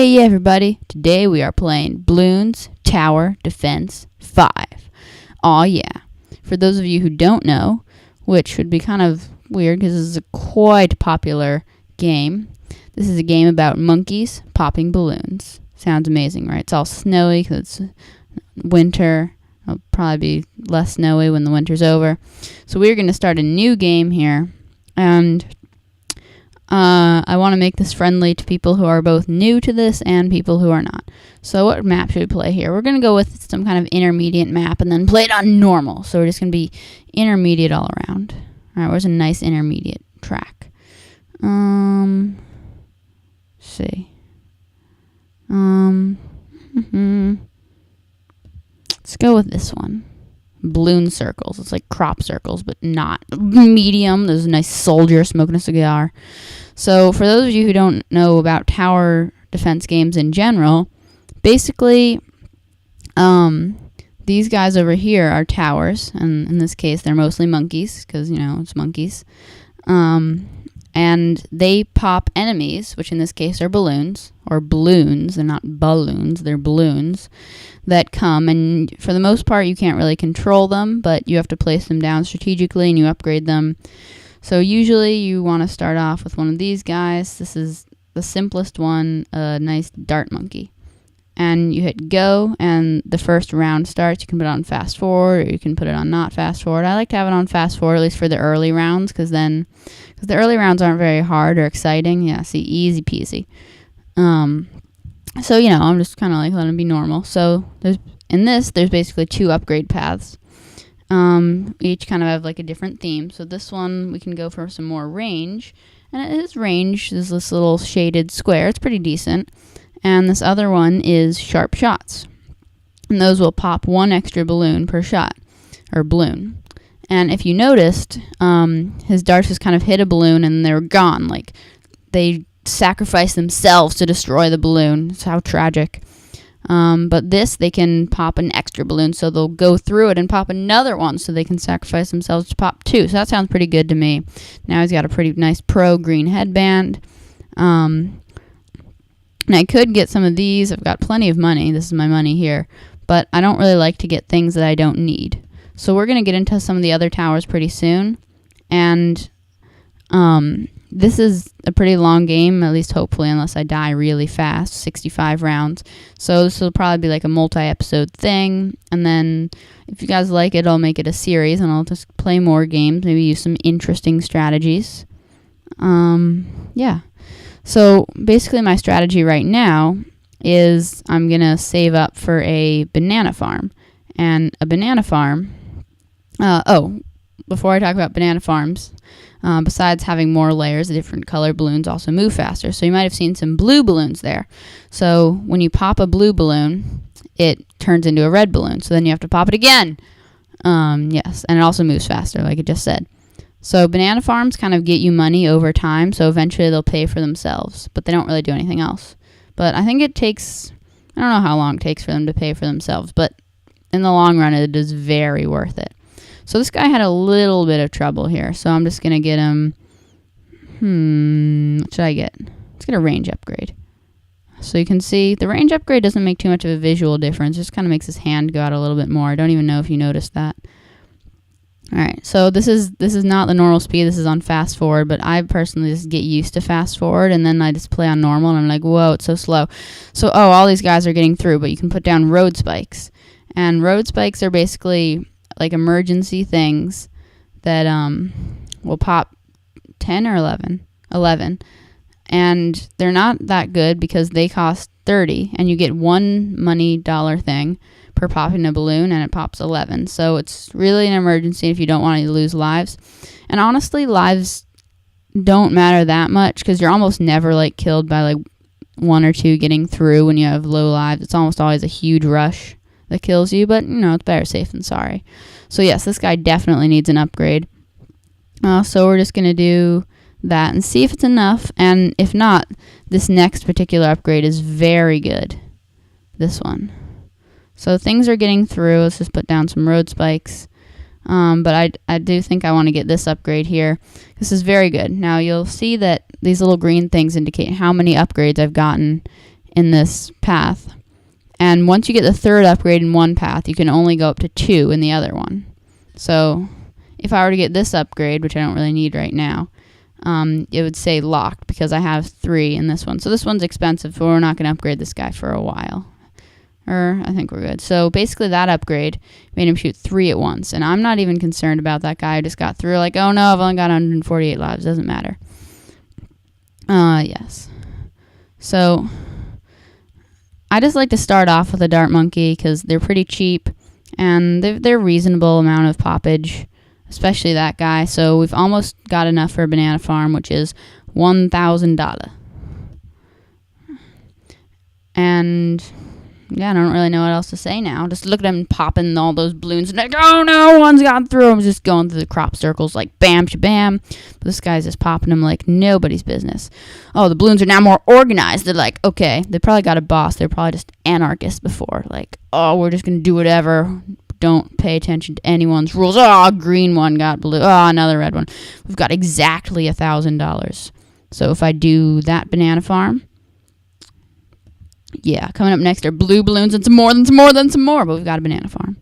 Hey everybody, today we are playing Bloons Tower Defense 5. Aw yeah. For those of you who don't know, which would be kind of weird because this is a quite popular game, this is a game about monkeys popping balloons. Sounds amazing, right? It's all snowy because it's winter. It'll probably be less snowy when the winter's over. So we're going to start a new game here, and I want to make this friendly to people who are both new to this and people who are not. So what map should we play here? We're going to go with some kind of intermediate map and then play it on normal. So we're just going to be intermediate all around. All right, where's a nice intermediate track? Let's see. Let's go with this one. Bloon Circles. It's like crop circles, but not medium. There's a nice soldier smoking a cigar. So for those of you who don't know about tower defense games in general, basically these guys over here are towers, and in this case they're mostly monkeys because, you know, it's monkeys. And they pop enemies, which in this case are balloons, or balloons. They're not balloons, they're balloons that come, and for the most part you can't really control them, but you have to place them down strategically and you upgrade them. So usually you want to start off with one of these guys. This is the simplest one, a nice dart monkey. And you hit go, and the first round starts. You can put it on fast forward, or you can put it on not fast forward. I like to have it on fast forward, at least for the early rounds, because the early rounds aren't very hard or exciting. Yeah, see, easy peasy. So, you know, I'm just kind of like letting it be normal. So there's basically two upgrade paths. Each kind of have like a different theme. So this one, we can go for some more range. And it is range. There's this little shaded square. It's pretty decent. And this other one is sharp shots. And those will pop one extra balloon per shot, or balloon. And if you noticed, his darts just kind of hit a balloon and they're gone. Like, they sacrifice themselves to destroy the balloon. It's how tragic. But this, they can pop an extra balloon, so they'll go through it and pop another one, so they can sacrifice themselves to pop two. So that sounds pretty good to me. Now he's got a pretty nice pro green headband. And I could get some of these. I've got plenty of money. This is my money here. But I don't really like to get things that I don't need. So we're going to get into some of the other towers pretty soon. And this is a pretty long game, at least hopefully, unless I die really fast, 65 rounds. So this will probably be like a multi-episode thing. And then if you guys like it, I'll make it a series, and I'll just play more games, maybe use some interesting strategies. Yeah. So basically my strategy right now is I'm going to save up for a banana farm. And a banana farm, before I talk about banana farms, besides having more layers, different color balloons also move faster. So you might have seen some blue balloons there. So when you pop a blue balloon, it turns into a red balloon. So then you have to pop it again. Yes, and it also moves faster, like I just said. So banana farms kind of get you money over time, so eventually they'll pay for themselves, but they don't really do anything else. But I think it takes, I don't know how long it takes for them to pay for themselves, but in the long run it is very worth it. So this guy had a little bit of trouble here, so I'm just going to get him, what should I get? Let's get a range upgrade. So you can see the range upgrade doesn't make too much of a visual difference, it just kind of makes his hand go out a little bit more. I don't even know if you noticed that. Alright, so this is not the normal speed, this is on fast forward, but I personally just get used to fast forward, and then I just play on normal, and I'm like, whoa, it's so slow. So, all these guys are getting through, but you can put down road spikes. And road spikes are basically like emergency things that will pop 10 or 11. And they're not that good because they cost 30, and you get one money dollar thing per popping a balloon, and it pops 11. So it's really an emergency if you don't want to lose lives. And honestly, lives don't matter that much because you're almost never like killed by like one or two getting through when you have low lives. It's almost always a huge rush that kills you, but you know, it's better safe than sorry. So yes, this guy definitely needs an upgrade. So we're just going to do that and see if it's enough, and if not, this next particular upgrade is very good. This one. So things are getting through. Let's just put down some road spikes. But I do think I want to get this upgrade here. This is very good. Now you'll see that these little green things indicate how many upgrades I've gotten in this path. And once you get the third upgrade in one path, you can only go up to 2 in the other one. So if I were to get this upgrade, which I don't really need right now, it would say locked because I have 3 in this one. So this one's expensive, so we're not going to upgrade this guy for a while. Or I think we're good. So basically that upgrade made him shoot 3 at once. And I'm not even concerned about that guy. I just got through like, oh no, I've only got 148 lives. Doesn't matter. Yes. So I just like to start off with a dart monkey because they're pretty cheap and they're reasonable amount of poppage, especially that guy. So we've almost got enough for a banana farm, which is $1,000. And yeah, I don't really know what else to say now. Just look at him popping all those balloons and like, oh no, one's gone through. I'm just going through the crop circles like bam, shabam. But this guy's just popping them like nobody's business. Oh, the balloons are now more organized. They're like, okay, they probably got a boss. They're probably just anarchists before. Like, oh, we're just going to do whatever. Don't pay attention to anyone's rules. Oh, green one got blue. Oh, another red one. We've got exactly $1,000. So if I do that banana farm, yeah, coming up next are blue balloons and some more, then some more, then some more. But we've got a banana farm.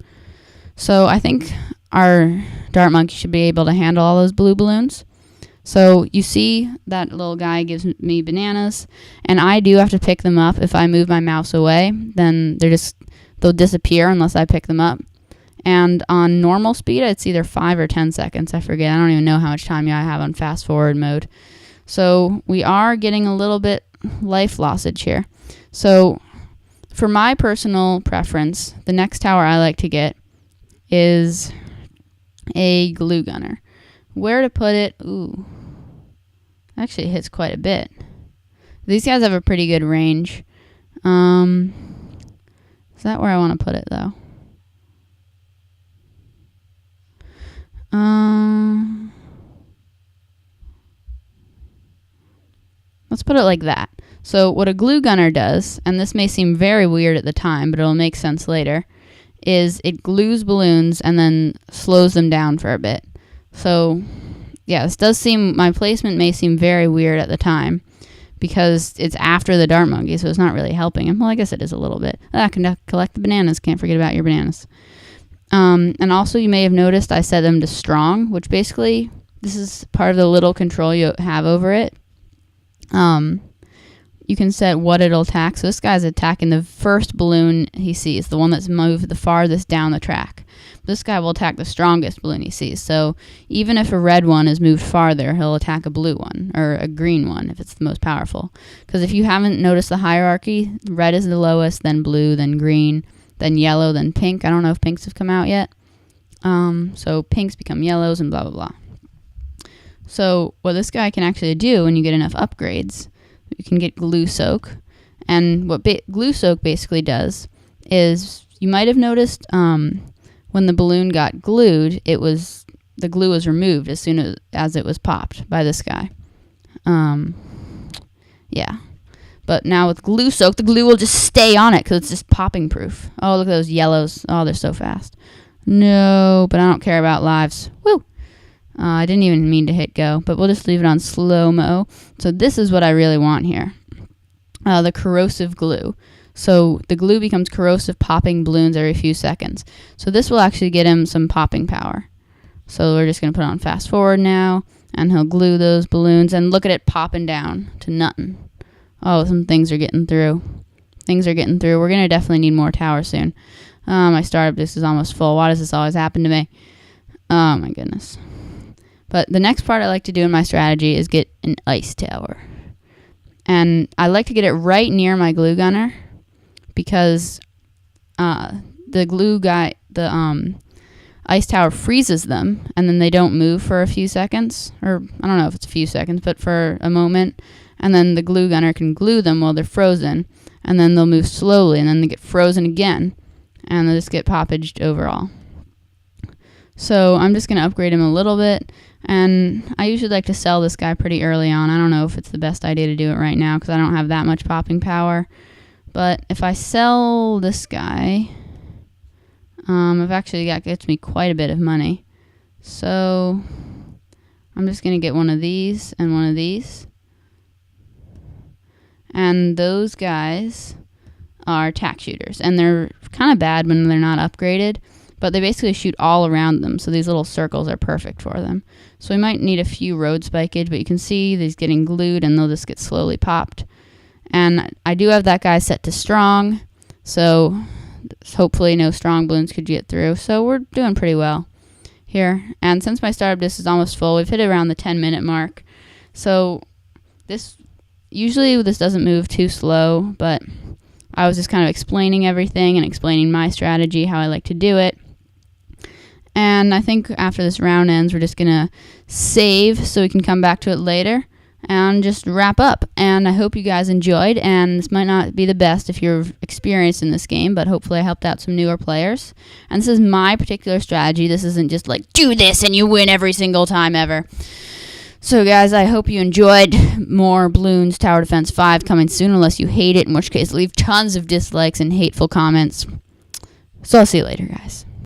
So I think our dart monkey should be able to handle all those blue balloons. So you see that little guy gives me bananas, and I do have to pick them up. If I move my mouse away, then they'll disappear unless I pick them up. And on normal speed, it's either 5 or 10 seconds. I forget. I don't even know how much time I have on fast forward mode. So we are getting a little bit life lossage here. So for my personal preference, the next tower I like to get is a glue gunner. Where to put it? Ooh, actually it hits quite a bit. These guys have a pretty good range. Is that where I want to put it though? Let's put it like that. So what a glue gunner does, and this may seem very weird at the time, but it'll make sense later, is it glues balloons and then slows them down for a bit. So yeah, my placement may seem very weird at the time because it's after the dart monkey, so it's not really helping him. Well, I guess it is a little bit. I can collect the bananas. Can't forget about your bananas. And also you may have noticed I set them to strong, which basically this is part of the little control you have over it. You can set what it'll attack. So this guy's attacking the first balloon he sees, the one that's moved the farthest down the track. This guy will attack the strongest balloon he sees. So even if a red one is moved farther, he'll attack a blue one or a green one if it's the most powerful. Because if you haven't noticed the hierarchy, red is the lowest, then blue, then green, then yellow, then pink. I don't know if pinks have come out yet. So pinks become yellows and blah, blah, blah. So what this guy can actually do when you get enough upgrades, you can get glue soak. And what glue soak basically does is you might have noticed when the balloon got glued, the glue was removed as soon as it was popped by this guy. Yeah. But now with glue soak, the glue will just stay on it because it's just popping proof. Oh, look at those yellows. Oh, they're so fast. No, but I don't care about lives. Woo! I didn't even mean to hit go, but we'll just leave it on slow-mo. So this is what I really want here. The corrosive glue. So the glue becomes corrosive, popping balloons every few seconds. So this will actually get him some popping power. So we're just going to put on fast forward now, and he'll glue those balloons, and look at it popping down to nothing. Oh, some things are getting through. Things are getting through. We're going to definitely need more towers soon. My startup disk is almost full. Why does this always happen to me? Oh, my goodness. But the next part I like to do in my strategy is get an ice tower. And I like to get it right near my glue gunner because the glue guy, the ice tower freezes them and then they don't move for a few seconds. Or I don't know if it's a few seconds, but for a moment. And then the glue gunner can glue them while they're frozen. And then they'll move slowly and then they get frozen again. And they'll just get poppaged overall. So I'm just going to upgrade him a little bit. And I usually like to sell this guy pretty early on. I don't know if it's the best idea to do it right now because I don't have that much popping power. But if I sell this guy, that gets me quite a bit of money. So I'm just going to get one of these and one of these. And those guys are tack shooters, and they're kind of bad when they're not upgraded, but they basically shoot all around them, so these little circles are perfect for them. So we might need a few road spikage, but you can see these getting glued and they'll just get slowly popped. And I do have that guy set to strong, so hopefully no strong balloons could get through. So we're doing pretty well here. And since my startup disk is almost full, we've hit around the 10-minute mark. So usually this doesn't move too slow, but I was just kind of explaining everything and explaining my strategy, how I like to do it. And I think after this round ends, we're just going to save so we can come back to it later and just wrap up. And I hope you guys enjoyed, and this might not be the best if you're experienced in this game, but hopefully I helped out some newer players. And this is my particular strategy. This isn't just like, do this and you win every single time ever. So guys, I hope you enjoyed. More Bloons Tower Defense 5 coming soon, unless you hate it, in which case leave tons of dislikes and hateful comments. So I'll see you later, guys.